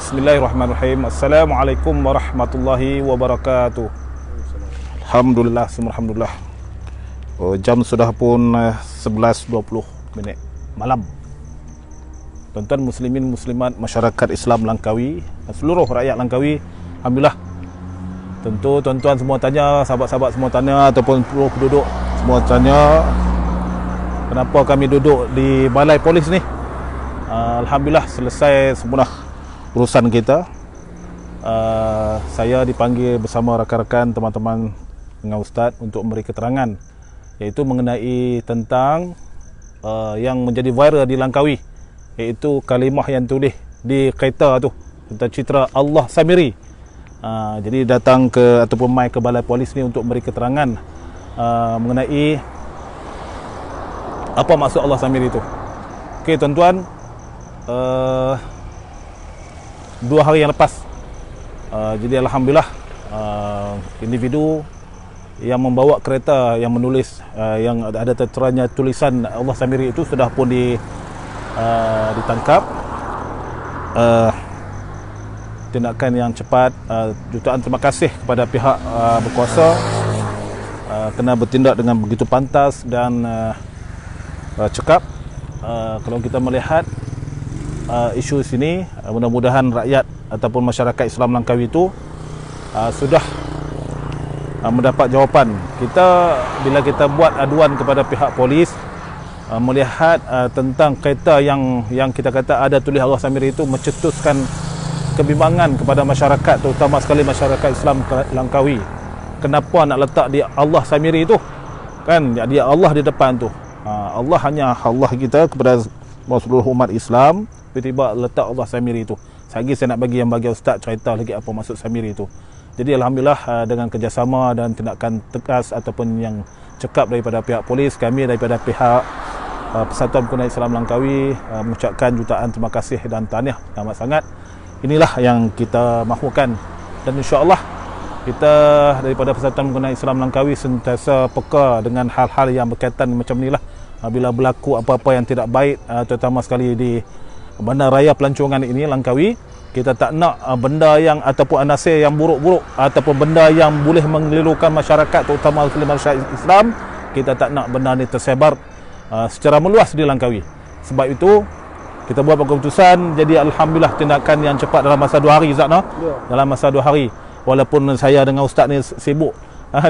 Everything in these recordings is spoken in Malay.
Bismillahirrahmanirrahim. Assalamualaikum warahmatullahi wabarakatuh. Alhamdulillah, alhamdulillah. Jam sudah pun 11.20 malam. Tuan-tuan muslimin muslimat masyarakat Islam Langkawi, seluruh rakyat Langkawi, alhamdulillah. Tentu tuan-tuan semua tanya, sahabat-sahabat semua tanya, ataupun seluruh penduduk semua tanya, kenapa kami duduk di balai polis ni? Alhamdulillah selesai semua urusan kita. Saya dipanggil bersama rakan-rakan teman-teman dengan Ustaz untuk memberi keterangan, iaitu mengenai tentang yang menjadi viral di Langkawi, iaitu kalimah yang tulis di kereta tu tentang citra Allah Samiri. Jadi datang ke ataupun mai ke balai polis ni untuk memberi keterangan mengenai apa maksud Allah Samiri tu. Okey tuan-tuan, 2 hari yang lepas, jadi alhamdulillah, individu yang membawa kereta yang menulis yang ada terteranya tulisan Allah Samiri itu sudah pun ditangkap. Tindakan yang cepat, jutaan terima kasih kepada pihak berkuasa, kena bertindak dengan begitu pantas dan cekap. Kalau kita melihat isu sini, mudah-mudahan rakyat ataupun masyarakat Islam Langkawi itu sudah mendapat jawapan. Bila kita buat aduan kepada pihak polis, melihat tentang kereta yang kita kata ada tulis Allah Samiri itu mencetuskan kebimbangan kepada masyarakat, terutama sekali masyarakat Islam Langkawi. Kenapa nak letak di Allah Samiri itu? Kan dia Allah di depan tu. Allah hanya Allah kita kepada seluruh umat Islam. Tiba-tiba letak Allah Samiri itu. Lagi saya nak bagi Ustaz cerita lagi apa maksud Samiri itu. Jadi alhamdulillah dengan kerjasama dan tindakan tegas ataupun yang cekap daripada pihak polis, kami daripada pihak Persatuan Pengguna Islam Langkawi mengucapkan jutaan terima kasih dan tahniah amat sangat. Inilah yang kita mahukan, dan insya-Allah kita daripada Persatuan Pengguna Islam Langkawi sentiasa peka dengan hal-hal yang berkaitan macam inilah. Bila berlaku apa-apa yang tidak baik, terutama sekali di bandar raya pelancongan ini Langkawi, kita tak nak benda yang ataupun anasir yang buruk-buruk ataupun benda yang boleh mengelirukan masyarakat, terutama masyarakat Islam. Kita tak nak benda ni tersebar secara meluas di Langkawi. Sebab itu kita buat keputusan. Jadi alhamdulillah tindakan yang cepat dalam masa 2 hari, Zat, dalam masa 2 hari. Walaupun saya dengan Ustaz ni sibuk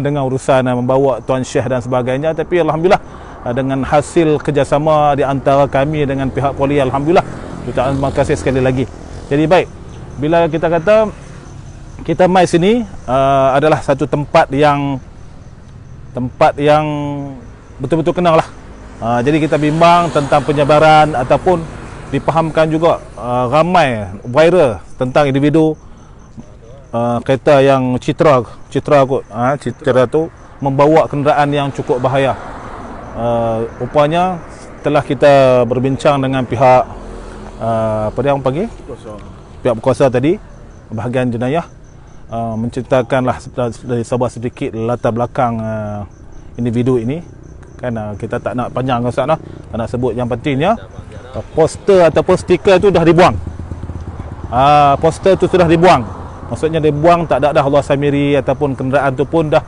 dengan urusan membawa Tuan Syekh dan sebagainya, tapi alhamdulillah dengan hasil kerjasama di antara kami dengan pihak polis, alhamdulillah, jutaan terima kasih sekali lagi. Jadi baik, bila kita kata kita mai sini adalah satu tempat yang betul-betul kenal lah. Jadi kita bimbang tentang penyebaran ataupun dipahamkan juga ramai viral tentang individu kereta yang citra tu membawa kenderaan yang cukup bahaya. Rupanya telah kita berbincang dengan pihak apa dia orang panggil, pihak berkuasa tadi, bahagian jenayah, menceritakanlah dari sebuah sedikit latar belakang individu ini. Kan kita tak nak panjang Ustaz, tak nak sebut. Yang pentingnya poster ataupun stiker tu dah dibuang. Poster tu sudah dibuang. Maksudnya dibuang, tak ada dah Allah Samiri ataupun kenderaan tu pun dah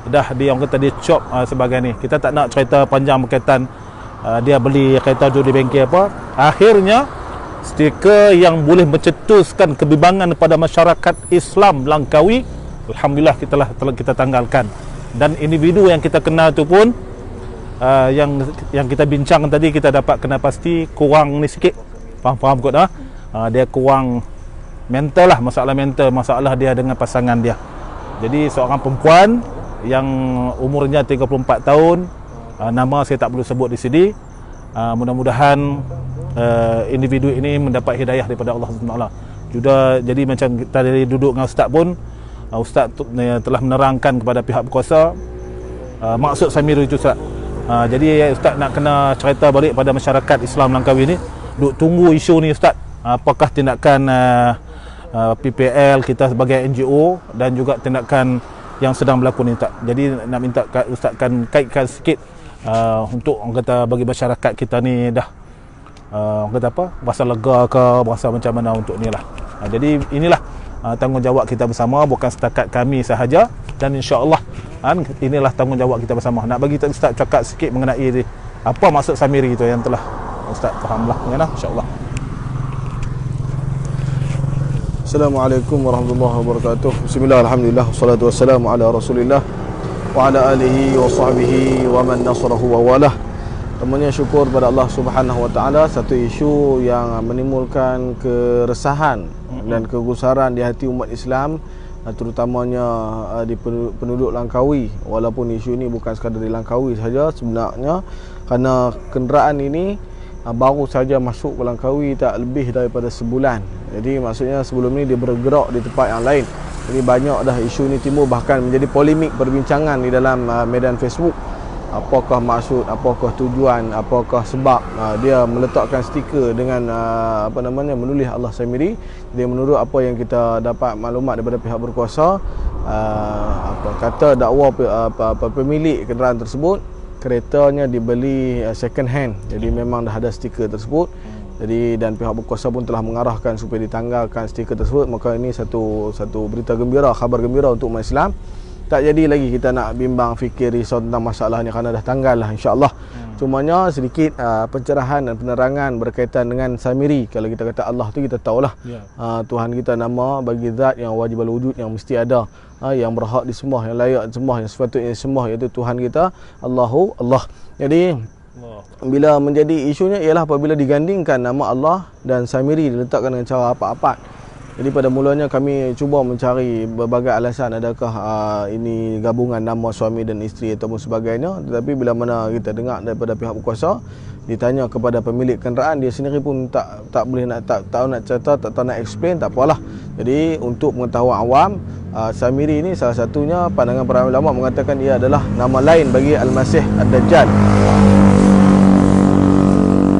orang kata dia chop sebagai ni. Kita tak nak cerita panjang berkaitan dia beli kereta tu di bengkel apa. Akhirnya stiker yang boleh mencetuskan kebimbangan pada masyarakat Islam Langkawi, alhamdulillah kita tanggalkan. Dan individu yang kita kenal tu pun yang kita bincang tadi, kita dapat kena pasti kurang ni sikit, faham kot dah. Dia kurang mental lah, masalah dia dengan pasangan dia. Jadi seorang perempuan yang umurnya 34 tahun, nama saya tak perlu sebut di sini. Mudah-mudahan individu ini mendapat hidayah daripada Allah SWT. Jadi macam kita dari duduk dengan Ustaz pun, Ustaz telah menerangkan kepada pihak berkuasa maksud Samiri itu, Ustaz. Jadi Ustaz nak kena cerita balik pada masyarakat Islam Langkawi ni, duk tunggu isu ni Ustaz. Apakah tindakan PPL kita sebagai NGO dan juga tindakan yang sedang berlaku ni, Ustaz. Jadi nak minta Ustaz kan kaitkan sikit untuk orang kata bagi masyarakat kita ni dah orang kata apa, berasa lega ke, berasa macam mana untuk ni lah. Jadi inilah tanggungjawab kita bersama, bukan setakat kami sahaja, dan insya-Allah inilah tanggungjawab kita bersama. Nak bagi Ustaz cakap sikit mengenai apa maksud Samiri itu yang telah Ustaz fahamlah kan, insya-Allah. Assalamualaikum warahmatullahi wabarakatuh. Bismillah, alhamdulillah, wassalatu wassalamu ala Rasulillah wa ala alihi wa sahbihi wa man nasarahu wa walah. Temunya syukur pada Allah Subhanahu wa taala, satu isu yang menimbulkan keresahan dan kegusaran di hati umat Islam, terutamanya di penduduk Langkawi. Walaupun isu ini bukan sekadar di Langkawi saja sebenarnya, kerana kenderaan ini baru saja masuk ke Langkawi tak lebih daripada sebulan. Jadi maksudnya sebelum ni dia bergerak di tempat yang lain. Jadi banyak dah isu ni timbul, bahkan menjadi polemik perbincangan di dalam medan Facebook. Apakah maksud, apakah tujuan, apakah sebab dia meletakkan stiker dengan menulis Allah Samiri. Dia menurut apa yang kita dapat maklumat daripada pihak berkuasa, kata dakwa pemilik kenderaan tersebut, keretanya dibeli second hand. Jadi memang dah ada stiker tersebut. Jadi dan pihak berkuasa pun telah mengarahkan supaya ditanggalkan stiker tersebut. Maka ini satu berita gembira, khabar gembira untuk umat Islam. Tak jadi lagi kita nak bimbang fikir risau tentang masalah ni, kerana dah tanggal lah, insya-Allah. Cumanya sedikit pencerahan dan penerangan berkaitan dengan Samiri. Kalau kita kata Allah tu, kita tahulah Tuhan kita nama bagi zat yang wajib al-wujud, yang mesti ada, yang berhak disembah, yang layak disembah, yang sepatutnya disembah, iaitu Tuhan kita Allah. Jadi bila menjadi isunya ialah apabila digandingkan nama Allah dan Samiri, diletakkan dengan cara apa-apa. Jadi pada mulanya kami cuba mencari berbagai alasan, adakah ini gabungan nama suami dan isteri ataupun sebagainya. Tetapi bila mana kita dengar daripada pihak berkuasa, ditanya kepada pemilik kenderaan, dia sendiri pun tak boleh nak tak tahu nak cerita, tak tahu nak explain, tak apalah. Jadi untuk pengetahuan awam, Samiri ini salah satunya pandangan para ulama mengatakan ia adalah nama lain bagi Al-Masih Ad-Dajjal.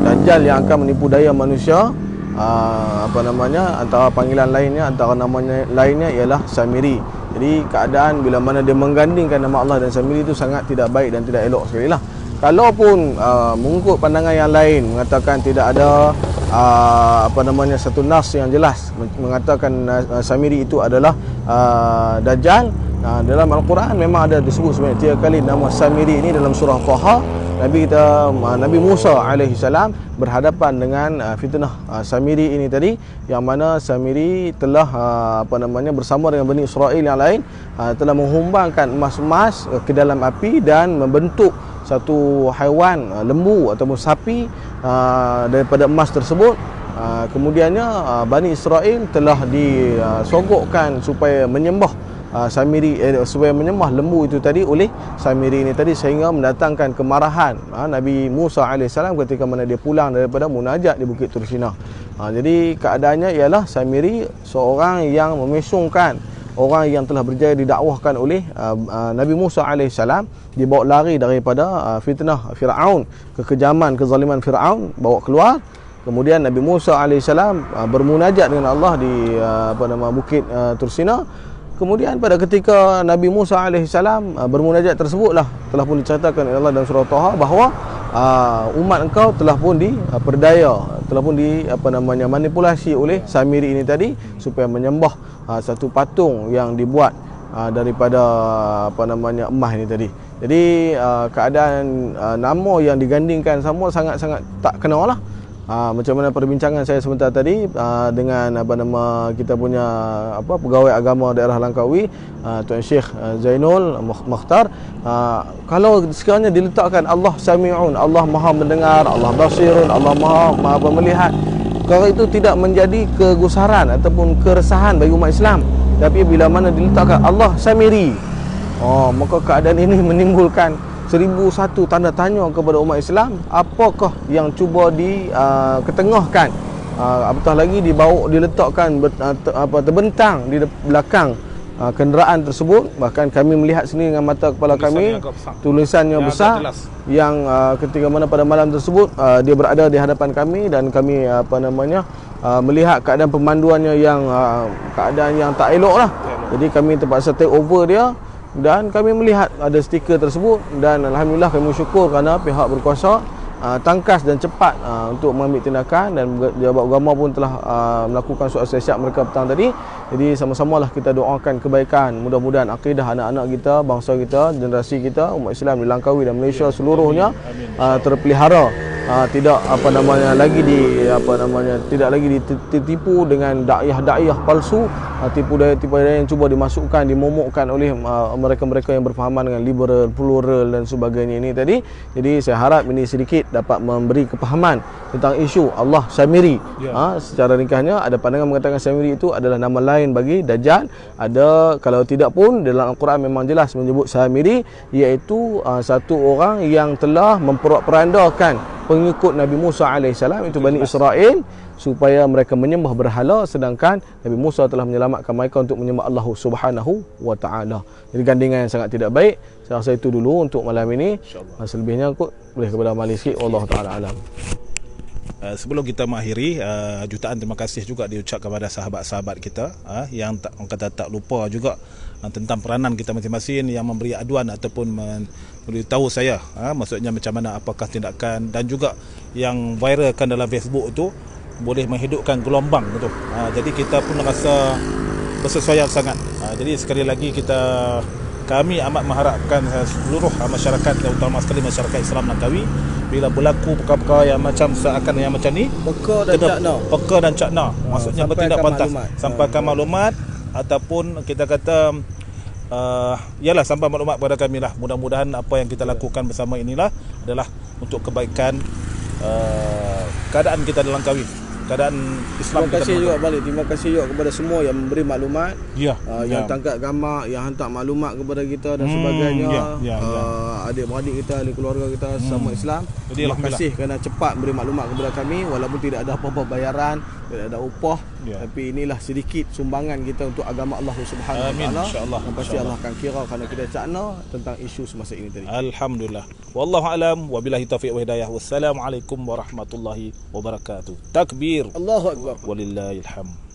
Dajjal yang akan menipu daya manusia. Antara panggilan lainnya, antara namanya lainnya ialah Samiri. Jadi keadaan bila mana dia menggandingkan nama Allah dan Samiri itu sangat tidak baik dan tidak elok sekali lah. Kalaupun mengikut pandangan yang lain mengatakan tidak ada satu nas yang jelas mengatakan Samiri itu adalah Dajjal. Dalam Al-Quran memang ada disebut sebanyak 3 kali nama Samiri ini dalam surah Taha. Nabi Musa alaihi salam berhadapan dengan fitnah Samiri ini tadi, yang mana Samiri telah bersama dengan Bani Israel yang lain telah menghumbangkan emas-emas ke dalam api dan membentuk satu haiwan lembu ataupun sapi daripada emas tersebut. Kemudiannya Bani Israel telah disogokkan supaya menyembah Samiri, supaya menyembah lembu itu tadi oleh Samiri ini tadi, sehingga mendatangkan kemarahan Nabi Musa AS ketika mana dia pulang daripada munajat di Bukit Tursina. Jadi keadaannya ialah Samiri seorang yang memesongkan orang yang telah berjaya didakwahkan oleh Nabi Musa AS, dibawa lari daripada fitnah Fir'aun, kekejaman, kezaliman Fir'aun, bawa keluar. Kemudian Nabi Musa AS bermunajat dengan Allah di Bukit Tursina. Kemudian pada ketika Nabi Musa AS bermunajat tersebutlah telah pun diceritakan oleh Allah dalam surah Taha bahawa umat engkau telah pun diperdaya, telah pun manipulasi oleh Samiri ini tadi supaya menyembah satu patung yang dibuat daripada emas ini tadi. Jadi keadaan nama yang digandingkan sama sangat-sangat tak kena lah. Macam mana perbincangan saya sebentar tadi dengan kita punya pegawai agama daerah Langkawi, Tuan Syekh Zainul Mukhtar, kalau sekiranya diletakkan Allah Sami'un, Allah Maha mendengar, Allah Basirun, Allah Maha melihat, kalau itu tidak menjadi kegusaran ataupun keresahan bagi umat Islam. Tapi bila mana diletakkan Allah Samiri, maka keadaan ini menimbulkan 1001 tanda tanya kepada umat Islam. Apakah yang cuba diketengahkan, apatah lagi diletakkan terbentang di belakang kenderaan tersebut. Bahkan kami melihat sendiri dengan mata kepala kami, tulisannya besar yang ketika mana pada malam tersebut dia berada di hadapan kami, dan kami melihat keadaan pemanduannya yang keadaan yang tak elok lah. Jadi kami terpaksa take over dia, dan kami melihat ada stiker tersebut. Dan alhamdulillah kami syukur kerana pihak berkuasa tangkas dan cepat untuk mengambil tindakan, dan jabat agama pun telah melakukan soal siasat mereka petang tadi. Jadi sama-samalah kita doakan kebaikan, mudah-mudahan akidah anak-anak kita, bangsa kita, generasi kita, umat Islam di Langkawi dan Malaysia seluruhnya terpelihara, tidak tidak lagi ditipu dengan dakwah palsu, tipu daya yang cuba dimasukkan, dimomokkan oleh mereka-mereka yang berfahaman dengan liberal, plural dan sebagainya ini tadi. Jadi saya harap ini sedikit dapat memberi kepahaman tentang isu Allah Samiri. Secara ringkasnya, ada pandangan mengatakan Samiri itu adalah nama lain bagi Dajjal. Ada, kalau tidak pun dalam Al-Quran memang jelas menyebut Samiri, iaitu satu orang yang telah memperandakan pengikut Nabi Musa AS, itu Bani Israel, supaya mereka menyembah berhala, sedangkan Nabi Musa telah menyelamatkan mereka untuk menyembah Allah Subhanahu wa taala. Jadi gandingan yang sangat tidak baik. Saya rasa itu dulu untuk malam ini. Selebihnya kot boleh kepada Malik sikit. Wallahu taala alam. Sebelum kita mengakhiri, jutaan terima kasih juga diucap kepada sahabat-sahabat kita yang tak lupa juga tentang peranan kita masing-masing, yang memberi aduan ataupun memberitahu saya maksudnya macam mana apakah tindakan, dan juga yang viralkan dalam Facebook itu boleh menghidupkan gelombang gitu. Jadi kita pun rasa bersesuaian sangat. Jadi sekali lagi kami amat mengharapkan seluruh masyarakat, terutama sekali masyarakat Islam Langkawi, bila berlaku perkara-perkara yang macam seakan yang macam ni, peka dan cakna, maksudnya bertindak pantas, sampaikan maklumat ataupun kita kata yalah, sampai maklumat kepada kami lah. Mudah-mudahan apa yang kita lakukan bersama inilah adalah untuk kebaikan keadaan kita di Langkawi, keadaan Islam. Terima kasih juga balik. Terima kasih juga kepada semua yang memberi maklumat, yang tangkap gambar, yang hantar maklumat kepada kita dan sebagainya. Adik-beradik kita, ahli keluarga kita sesama Islam. Jadi, terima kasih kerana cepat beri maklumat kepada kami, walaupun tidak ada apa-apa bayaran, tidak ada upah, tapi inilah sedikit sumbangan kita untuk agama Allah Subhanahu wa taala. InsyaAllah. Dan pasti Allah akan kira kerana kita cakna tentang isu semasa ini tadi. Alhamdulillah. Wallahu alam wa billahi taufiq wa hidayah. Wassalamualaikum warahmatullahi wabarakatuh. Takbir. Allahu akbar. Walillahil hamd.